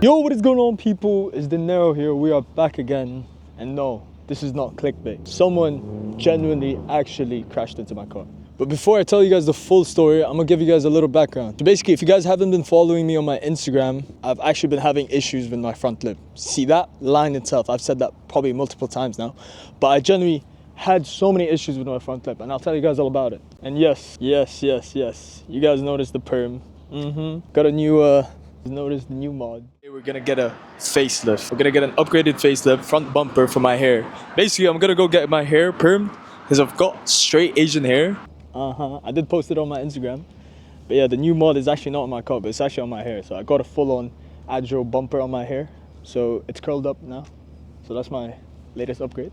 Yo, what is going on, people? It's De Niro here. We are back again. And no, this is not clickbait. Someone genuinely actually crashed into my car. But before I tell you guys the full story, I'm gonna give you guys a little background. So basically, if you guys haven't been following me on my Instagram, I've actually been having issues with my front lip. See that line itself? I've said that probably multiple times now. But I genuinely had so many issues with my front lip, and I'll tell you guys all about it. And yes. You guys noticed the perm. Got a new, noticed the new mod. We're gonna get a facelift. We're gonna get an upgraded facelift, front bumper for my hair. Basically, I'm gonna go get my hair permed because I've got straight Asian hair. I did post it on my Instagram. But yeah, the new mod is actually not on my car, but it's actually on my hair. So I got a full-on agile bumper on my hair. So it's curled up now. So that's my latest upgrade.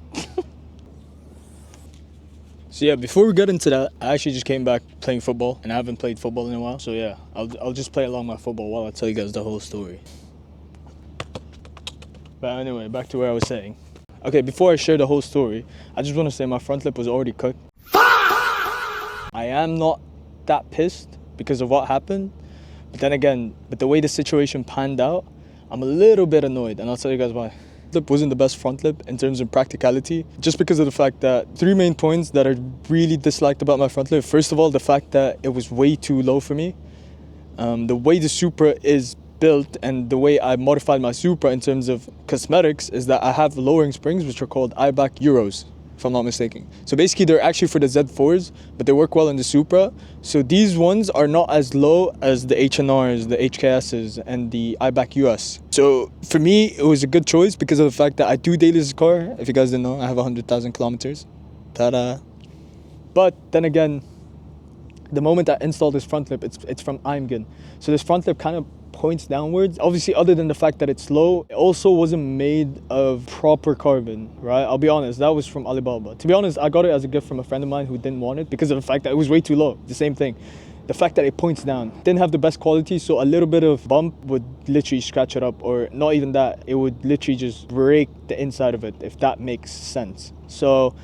So yeah, before we get into that, I actually just came back playing football, and I haven't played football in a while. So yeah, I'll just play along my football while I tell you guys the whole story. But anyway, back to where I was saying. Okay, before I share the whole story, I just want to say my front lip was already cooked. I am not that pissed because of what happened. But then again, with the way the situation panned out, I'm a little bit annoyed, and I'll tell you guys why. Lip wasn't the best front lip in terms of practicality, just because of the fact that three main points that I really disliked about my front lip. First of all, the fact that it was way too low for me. The way the Supra is built and the way I modified my Supra in terms of cosmetics is that I have lowering springs, which are called IBAC Euros, if I'm not mistaken. So basically they're actually for the Z4s, but they work well in the Supra. So these ones are not as low as the HNRs, the HKSs, and the IBAC US. So for me, it was a good choice because of the fact that I do daily this car. If you guys didn't know, I have 100,000 kilometers. Ta-da. But then again, the moment I installed this front lip, it's from Imgen. So this front lip kind of points downwards. Obviously, other than the fact that it's low, it also wasn't made of proper carbon, right? I'll be honest, that was from Alibaba. To be honest, I got it as a gift from a friend of mine who didn't want it because of the fact that it was way too low. The same thing. The fact that it points down. Didn't have the best quality, so a little bit of bump would literally scratch it up, or not even that, it would literally just break the inside of it, if that makes sense. So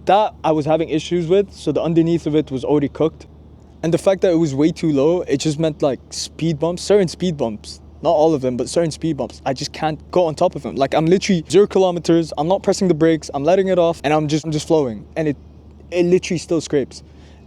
that I was having issues with, so the underneath of it was already cooked. And the fact that it was way too low, it just meant like speed bumps, certain speed bumps, not all of them, but certain speed bumps. I just can't go on top of them. Like I'm literally 0 kilometers, I'm not pressing the brakes, I'm letting it off, and I'm just flowing. And it literally still scrapes.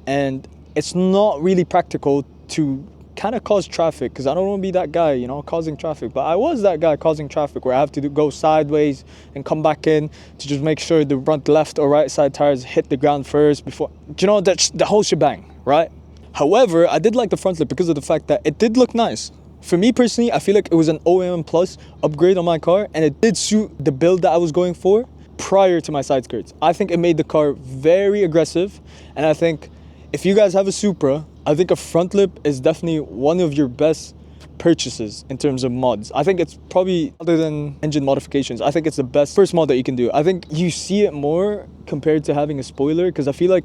And it's not really practical to kind of cause traffic, because I don't want to be that guy, you know, causing traffic. But I was that guy causing traffic where I have to go sideways and come back in to just make sure the front left or right side tires hit the ground first before, you know, that's the whole shebang, right? However, I did like the front lip because of the fact that it did look nice. For me personally, I feel like it was an OEM Plus upgrade on my car, and it did suit the build that I was going for prior to my side skirts. I think it made the car very aggressive, and I think if you guys have a Supra, I think a front lip is definitely one of your best purchases in terms of mods. I think it's probably, other than engine modifications, I think it's the best first mod that you can do. I think you see it more compared to having a spoiler, because I feel like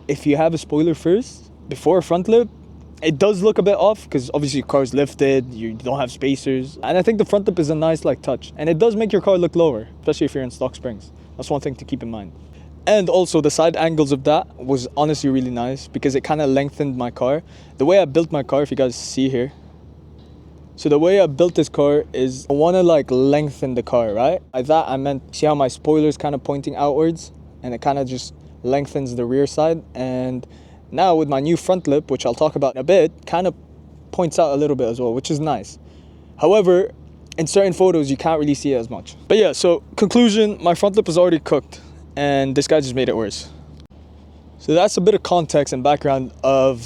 if you have a spoiler first, before a front lip, it does look a bit off because obviously your car's lifted, you don't have spacers. And I think the front lip is a nice like touch. And it does make your car look lower, especially if you're in stock springs. That's one thing to keep in mind. And also the side angles of that was honestly really nice because it kind of lengthened my car. The way I built my car, if you guys see here. So the way I built this car is I want to like lengthen the car, right? By that I meant, see how my spoiler's kind of pointing outwards and it kind of just lengthens the rear side. And now with my new front lip, which I'll talk about in a bit, kind of points out a little bit as well, which is nice. However, in certain photos, you can't really see it as much. But yeah, so conclusion, my front lip was already cooked and this guy just made it worse. So that's a bit of context and background of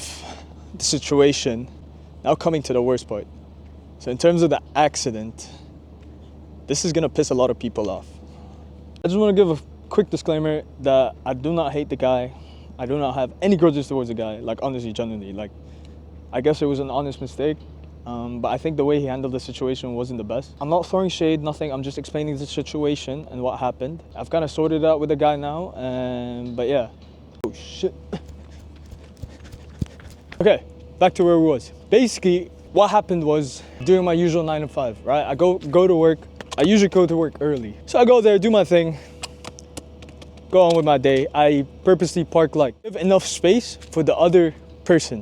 the situation. Now coming to the worst part. So in terms of the accident, this is gonna piss a lot of people off. I just wanna give a quick disclaimer that I do not hate the guy. I do not have any grudges towards the guy, like honestly, genuinely. Like, I guess it was an honest mistake, but I think the way he handled the situation wasn't the best. I'm not throwing shade, nothing, I'm just explaining the situation and what happened. I've kind of sorted it out with the guy now, but yeah. Oh shit. Okay, back to where we was. Basically, what happened was, doing my usual 9 to 5, right? I go to work, I usually go to work early. So I go there, do my thing, go on with my day. I purposely park like give enough space for the other person.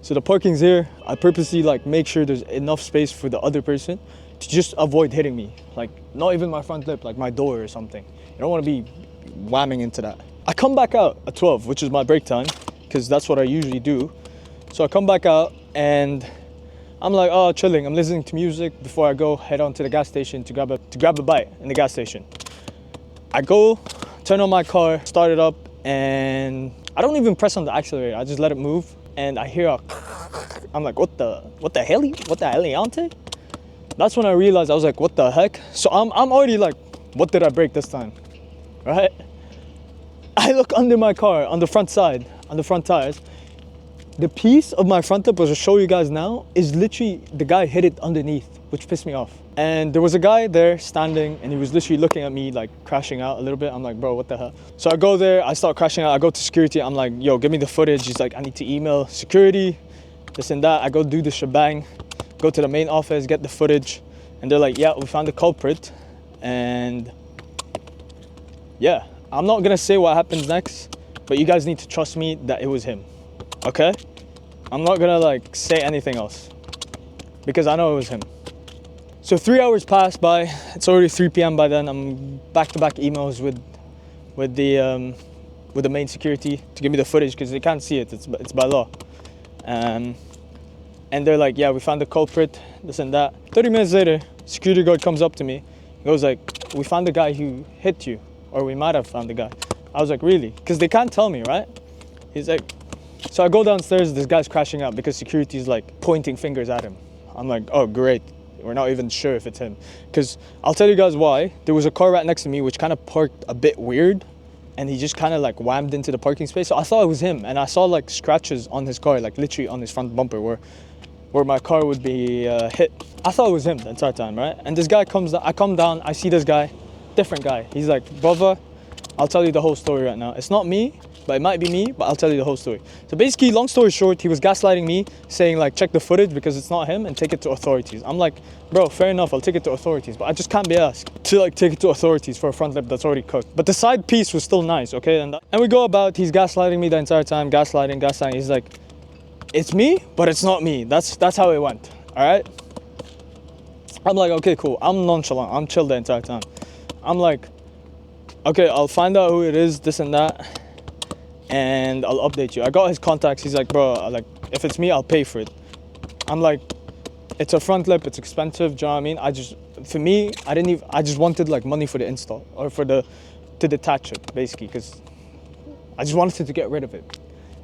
So the parking's here. I purposely like make sure there's enough space for the other person to just avoid hitting me. Like, not even my front lip, like my door or something. You don't want to be whamming into that. I come back out at 12, which is my break time, because that's what I usually do. So I come back out and I'm like, oh, chilling. I'm listening to music before I go head on to the gas station to grab a bite in the gas station. I go, turn on my car, start it up, and I don't even press on the accelerator. I just let it move, and I hear a I'm like, what the heliante? That's when I realized, I was like, what the heck? So I'm already like, what did I break this time, right? I look under my car, on the front side, on the front tires. The piece of my front lip, which I'll show you guys now, is literally, the guy hit it underneath, which pissed me off. And there was a guy there standing, and he was literally looking at me like crashing out a little bit. I'm like, bro, what the hell? So I go there, I start crashing out, I go to security, I'm like, yo, give me the footage. He's like, I need to email security, this and that. I go do the shebang, go to the main office, get the footage, and they're like, yeah, we found the culprit. And yeah, I'm not gonna say what happens next, but you guys need to trust me that it was him. Okay? I'm not gonna like say anything else because I know it was him. So 3 hours pass by. It's already 3 p.m. by then. I'm back-to-back emails with the main security to give me the footage because they can't see it. It's by law. And they're like, yeah, we found the culprit, this and that. 30 minutes later, security guard comes up to me. He goes like, we found the guy who hit you, or we might have found the guy. I was like, really? Because they can't tell me, right? He's like, so I go downstairs, this guy's crashing out because security's like pointing fingers at him. I'm like, oh, great. We're not even sure if it's him. Because I'll tell you guys why. There was a car right next to me which kind of parked a bit weird, and he just kind of like whammed into the parking space. So I thought it was him, and I saw like scratches on his car, like literally on his front bumper where my car would be hit. I thought it was him the entire time, right? And this guy comes down, I come down, I see this guy, different guy. He's like, brother, I'll tell you the whole story right now. It's not me, but it might be me, but I'll tell you the whole story. So basically, long story short, he was gaslighting me, saying like, check the footage because it's not him and take it to authorities. I'm like, bro, fair enough, I'll take it to authorities, but I just can't be asked to like take it to authorities for a front lip that's already cooked. But the side piece was still nice, okay? And we go about, he's gaslighting me the entire time, gaslighting. He's like, it's me, but it's not me. That's how it went, all right? I'm like, okay, cool. I'm nonchalant, I'm chill the entire time. I'm like, okay, I'll find out who it is, this and that, and I'll update you. I got his contacts. He's like, bro, like, if it's me, I'll pay for it. I'm like, it's a front lip, it's expensive, do you know what I mean? I just wanted like money for the install, or to detach it, basically, because I just wanted to get rid of it.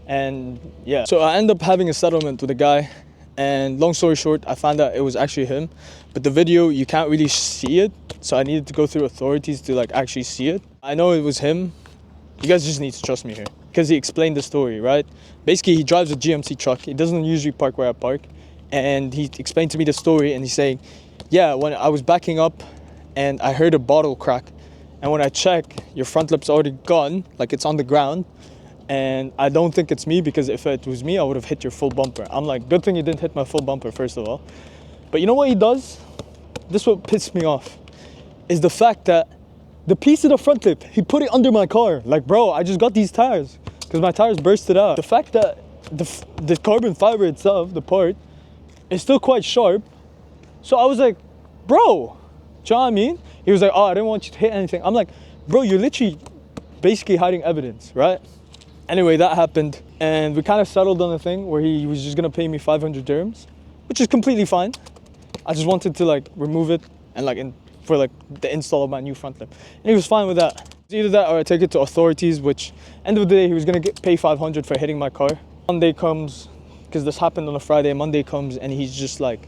And yeah, so I end up having a settlement with a guy, and long story short, I found out it was actually him, but the video, you can't really see it, so I needed to go through authorities to like actually see it. I know it was him. You guys just need to trust me here, because he explained the story, right? Basically, he drives a GMC truck. He doesn't usually park where I park, and he explained to me the story, and he's saying, yeah, when I was backing up and I heard a bottle crack, and when I check, your front lip's already gone, like it's on the ground. And I don't think it's me, because if it was me, I would have hit your full bumper. I'm like, good thing you didn't hit my full bumper, first of all. But you know what he does? This is what pissed me off, is the fact that the piece of the front lip, he put it under my car. Like, bro, I just got these tires because my tires bursted out. The fact that the carbon fiber itself, the part, is still quite sharp. So I was like, bro, do you know what I mean? He was like, oh, I didn't want you to hit anything. I'm like, bro, you're literally basically hiding evidence, right? Anyway, that happened, and we kind of settled on a thing where he was just gonna pay me 500 dirhams, which is completely fine. I just wanted to like remove it and like for like the install of my new front lip, and he was fine with that. It's either that or I take it to authorities, which end of the day he was gonna pay 500 for hitting my car. Monday comes, because this happened on a Friday. Monday comes and he's just like,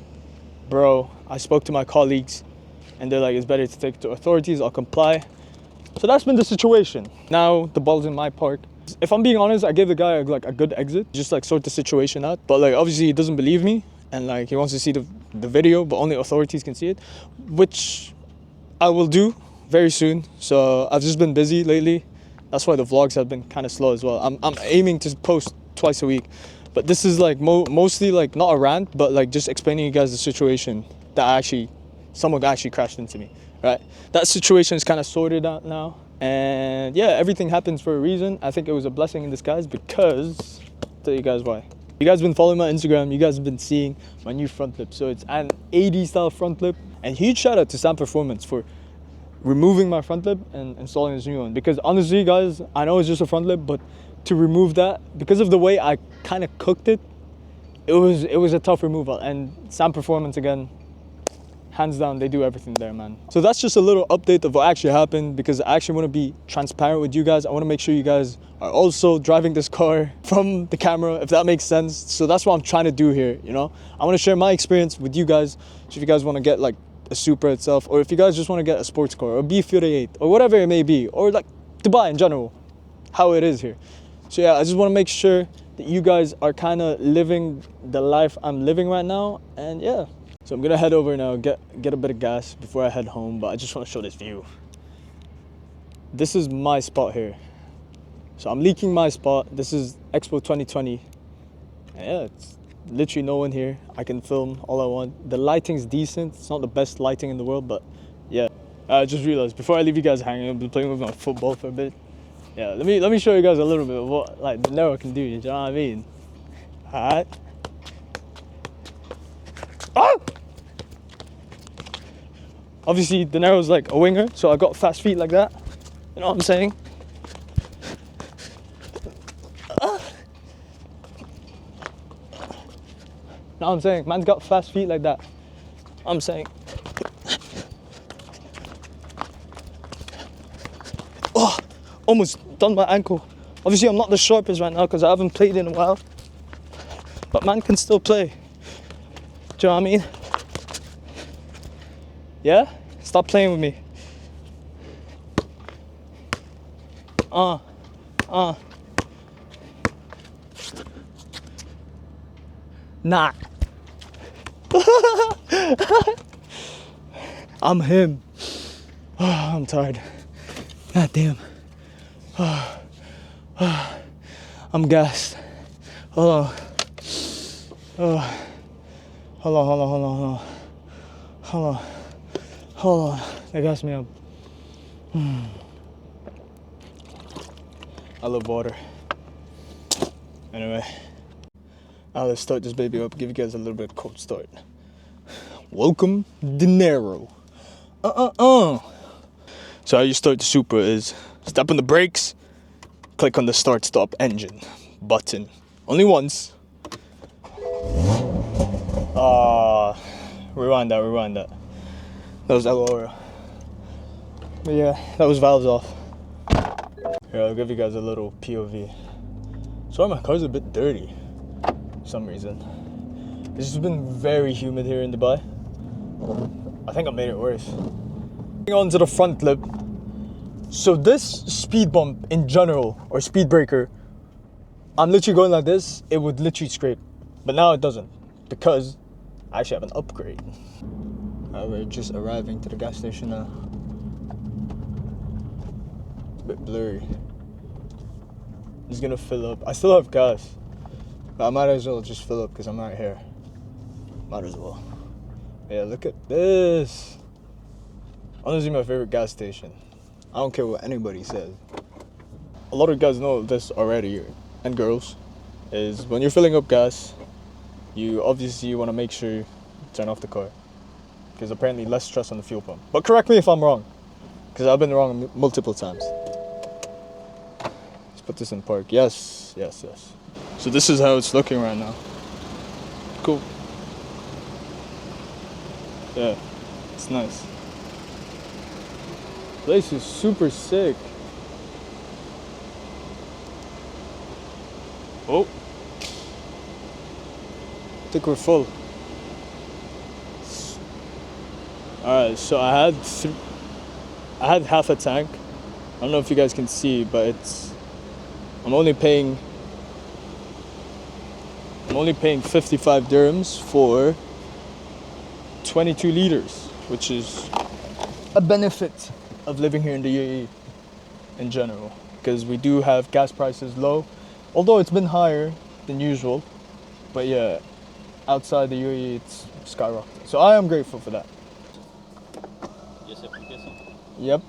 bro, I spoke to my colleagues and they're like, it's better to take it to authorities. I'll comply. So that's been the situation. Now the ball's in my park. If I'm being honest, I gave the guy like a good exit, just like sort the situation out. But like obviously he doesn't believe me, and like he wants to see the video, but only authorities can see it, which I will do very soon. So I've just been busy lately. That's why the vlogs have been kind of slow as well. I'm aiming to post twice a week, but this is like mostly like not a rant, but like just explaining you guys the situation that someone actually crashed into me, right? That situation is kind of sorted out now. And yeah, everything happens for a reason. I think it was a blessing in disguise, because I'll tell you guys why. You guys been following my Instagram, you guys have been seeing my new front lip. So it's an 80 style front lip. And huge shout out to Sam Performance for removing my front lip and installing this new one. Because honestly guys, I know it's just a front lip, but to remove that, because of the way I kind of cooked it, it was a tough removal. And Sam Performance again, hands down, they do everything there, man. So that's just a little update of what actually happened, because I actually want to be transparent with you guys. I want to make sure you guys are also driving this car from the camera, if that makes sense. So that's what I'm trying to do here, you know? I want to share my experience with you guys. So if you guys want to get like a Supra itself, or if you guys just want to get a sports car, or a B38, or whatever it may be, or like Dubai in general, how it is here. So yeah, I just want to make sure that you guys are kind of living the life I'm living right now, and yeah. So I'm gonna head over now, get a bit of gas before I head home, but I just want to show this view. This is my spot here. So I'm leaking my spot. This is Expo 2020. And yeah, it's literally no one here. I can film all I want. The lighting's decent. It's not the best lighting in the world, but yeah. I just realized before I leave you guys hanging, I've been playing with my football for a bit. Yeah, let me show you guys a little bit of what like the Nero can do. You know what I mean? Alright. Oh! Obviously, De Niro's like a winger, so I got fast feet like that. You know what I'm saying? Know what I'm saying? Man's got fast feet like that. I'm saying. Oh, almost done my ankle. Obviously, I'm not the sharpest right now because I haven't played in a while. But man can still play. Do you know what I mean? Yeah? Stop playing with me. Nah. I'm him. I'm tired. God damn. I'm gassed. Hold on. Hold on. They gassed me up. I love water. Anyway, now let's start this baby up. Give you guys a little bit of cold start. Welcome, De Niro. So how you start the Supra is step on the brakes, click on the start stop engine button. Only once. Rewind that. That was LOL. But yeah, that was valves off. Here, I'll give you guys a little POV. Sorry, my car's a bit dirty for some reason. It's just been very humid here in Dubai. I think I made it worse. Going on to the front lip. So this speed bump in general, or speed breaker, I'm literally going like this, it would literally scrape. But now it doesn't, because I actually have an upgrade. We're just arriving to the gas station now. It's a bit blurry. I'm just gonna fill up. I still have gas, but I might as well just fill up because I'm right here. Might as well. Yeah, look at this. Honestly, my favorite gas station. I don't care what anybody says. A lot of guys know this already, and girls, is when you're filling up gas, you obviously want to make sure you turn off the car, because apparently less stress on the fuel pump. But correct me if I'm wrong, because I've been wrong multiple times. Let's put this in park. Yes. So this is how it's looking right now. Cool. Yeah, it's nice. Place is super sick. Oh, I think we're full. Alright, so I had half a tank. I don't know if you guys can see, but I'm only paying 55 dirhams for 22 liters, which is a benefit of living here in the UAE in general, because we do have gas prices low, although it's been higher than usual. But yeah, outside the UAE it's skyrocketing, so I am grateful for that. Yep.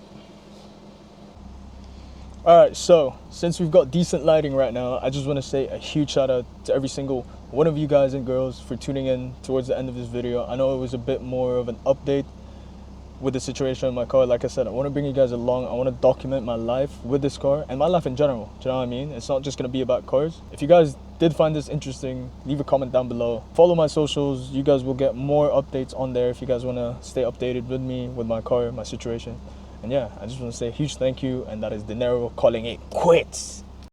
Alright, so since we've got decent lighting right now, I just want to say a huge shout out to every single one of you guys and girls for tuning in towards the end of this video. I know it was a bit more of an update with the situation in my car. Like I said, I want to bring you guys along. I want to document my life with this car and my life in general. Do you know what I mean? It's not just going to be about cars. If you guys did find this interesting, leave a comment down below. Follow my socials. You guys will get more updates on there if you guys want to stay updated with me, with my car, my situation. And yeah, I just want to say a huge thank you, and that is Dinero calling it quits.